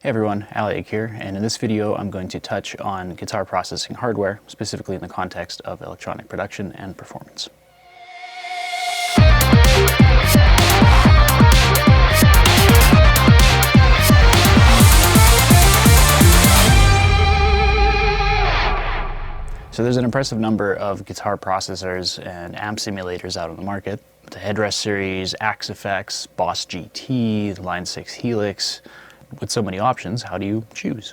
Hey everyone, Alec here, and in this video I'm going to touch on guitar processing hardware, specifically in the context of electronic production and performance. So there's an impressive number of guitar processors and amp simulators out on the market. The Headrest series, Axe Effects, Boss GT, the Line 6 Helix. With so many options, how do you choose?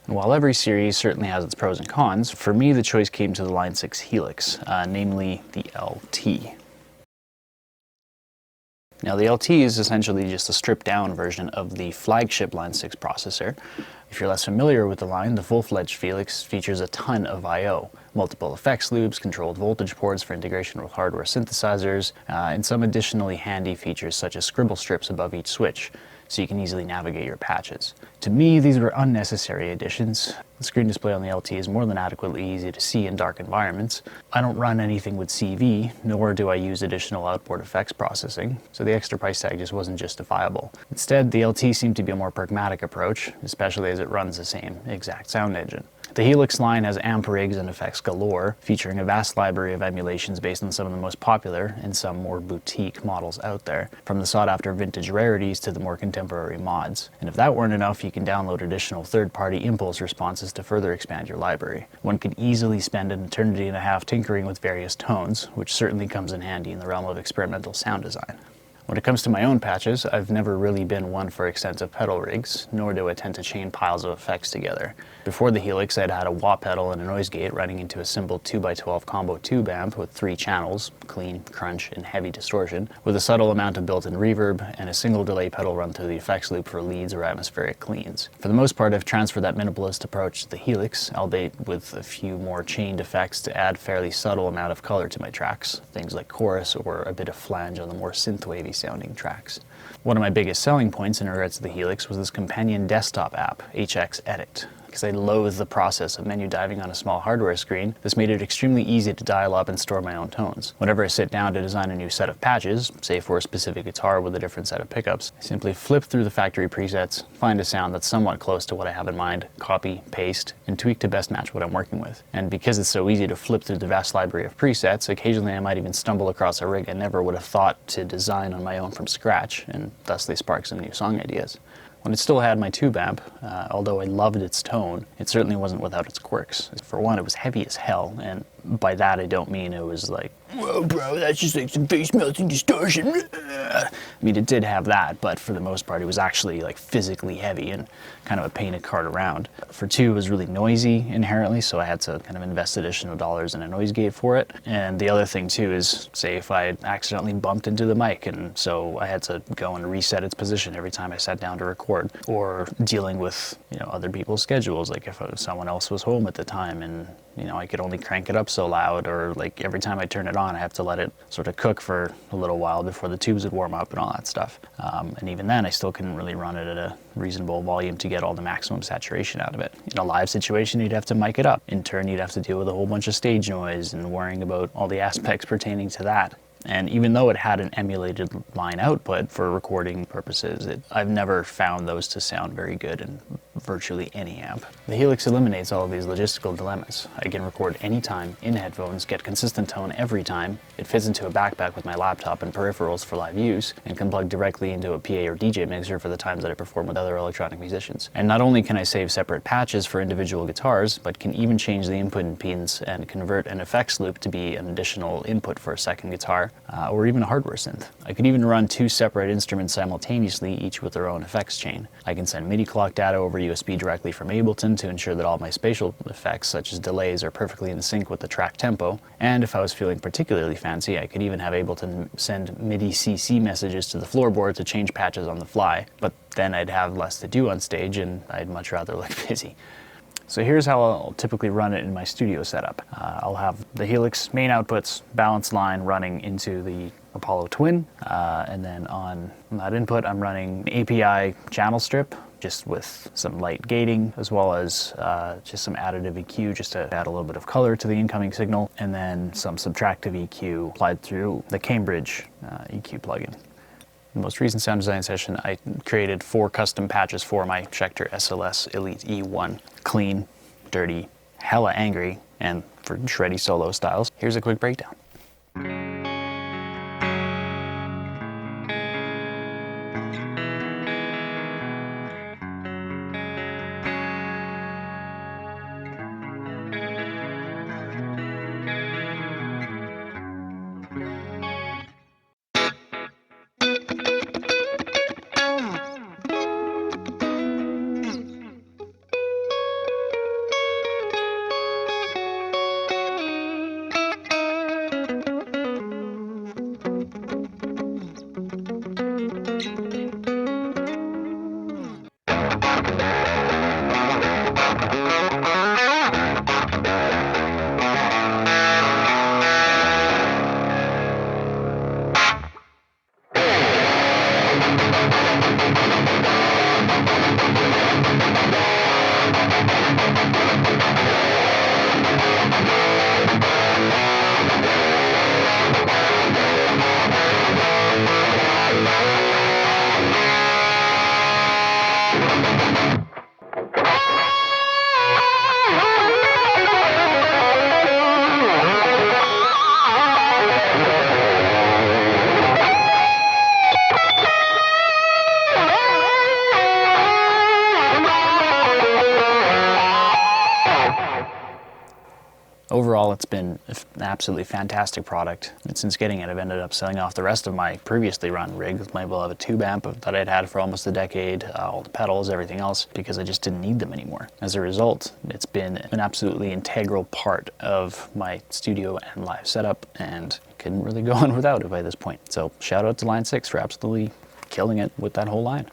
And while every series certainly has its pros and cons, for me the choice came to the Line 6 Helix, namely the LT. Now the LT is essentially just a stripped down version of the flagship Line 6 processor. If you're less familiar with the line, the full-fledged Helix features a ton of I/O, multiple effects loops, controlled voltage ports for integration with hardware synthesizers, and some additionally handy features such as scribble strips above each switch, so you can easily navigate your patches. To me, these were unnecessary additions. The screen display on the LT is more than adequately easy to see in dark environments. I don't run anything with CV, nor do I use additional outboard effects processing, so the extra price tag just wasn't justifiable. Instead, the LT seemed to be a more pragmatic approach, especially as it runs the same exact sound engine. The Helix line has amp rigs and effects galore, featuring a vast library of emulations based on some of the most popular and some more boutique models out there, from the sought-after vintage rarities to the more contemporary mods. And if that weren't enough, you can download additional third-party impulse responses to further expand your library. One could easily spend an eternity and a half tinkering with various tones, which certainly comes in handy in the realm of experimental sound design. When it comes to my own patches, I've never really been one for extensive pedal rigs, nor do I tend to chain piles of effects together. Before the Helix, I'd had a wah pedal and a noise gate running into a simple 2x12 combo tube amp with 3 channels, clean, crunch, and heavy distortion, with a subtle amount of built-in reverb and a single delay pedal run through the effects loop for leads or atmospheric cleans. For the most part, I've transferred that minimalist approach to the Helix, albeit with a few more chained effects to add fairly subtle amount of color to my tracks, things like chorus or a bit of flange on the more synth-wavy sounding tracks. One of my biggest selling points in regards to the Helix was this companion desktop app, HXEdit. Because I loathe the process of menu diving on a small hardware screen, this made it extremely easy to dial up and store my own tones. Whenever I sit down to design a new set of patches, say for a specific guitar with a different set of pickups, I simply flip through the factory presets, find a sound that's somewhat close to what I have in mind, copy, paste, and tweak to best match what I'm working with. And because it's so easy to flip through the vast library of presets, occasionally I might even stumble across a rig I never would have thought to design on my own from scratch, and thusly spark some new song ideas. When it still had my tube amp, although I loved its tone, it certainly wasn't without its quirks. For one, it was heavy as hell, and by that I don't mean it was like, whoa bro, that's just like some face melting distortion. I mean, it did have that, but for the most part it was actually like physically heavy and kind of a pain to cart around. For two, it was really noisy inherently, so I had to kind of invest additional dollars in a noise gate for it. And the other thing too is, say if I accidentally bumped into the mic, and so I had to go and reset its position every time I sat down to record, or dealing with, other people's schedules, like if someone else was home at the time and I could only crank it up so loud, or like every time I turn it on I have to let it sort of cook for a little while before the tubes would warm up and all that stuff. And even then I still couldn't really run it at a reasonable volume to get all the maximum saturation out of it. In a live situation you'd have to mic it up. In turn you'd have to deal with a whole bunch of stage noise and worrying about all the aspects pertaining to that. And even though it had an emulated line output for recording purposes, I've never found those to sound very good in virtually any amp. The Helix eliminates all of these logistical dilemmas. I can record anytime, in headphones, get consistent tone every time. It fits into a backpack with my laptop and peripherals for live use, and can plug directly into a PA or DJ mixer for the times that I perform with other electronic musicians. And not only can I save separate patches for individual guitars, but can even change the input impedance and convert an effects loop to be an additional input for a second guitar, or even a hardware synth. I could even run 2 separate instruments simultaneously, each with their own effects chain. I can send MIDI clock data over USB directly from Ableton to ensure that all my spatial effects, such as delays, are perfectly in sync with the track tempo. And if I was feeling particularly fancy, I could even have Ableton send MIDI CC messages to the floorboard to change patches on the fly. But then I'd have less to do on stage, and I'd much rather look busy. So here's how I'll typically run it in my studio setup. I'll have the Helix main outputs balance line running into the Apollo Twin, and then on that input I'm running an API channel strip, just with some light gating, as well as just some additive EQ just to add a little bit of color to the incoming signal, and then some subtractive EQ applied through the Cambridge EQ plugin. the most recent sound design session, I created 4 custom patches for my Schecter SLS Elite E1. Clean, dirty, hella angry, and for shreddy solo styles. Here's a quick breakdown. Overall, it's been an absolutely fantastic product. And since getting it, I've ended up selling off the rest of my previously run rig with my beloved tube amp that I'd had for almost a decade, all the pedals, everything else, because I just didn't need them anymore. As a result, it's been an absolutely integral part of my studio and live setup, and couldn't really go on without it by this point. So shout out to Line 6 for absolutely killing it with that whole line.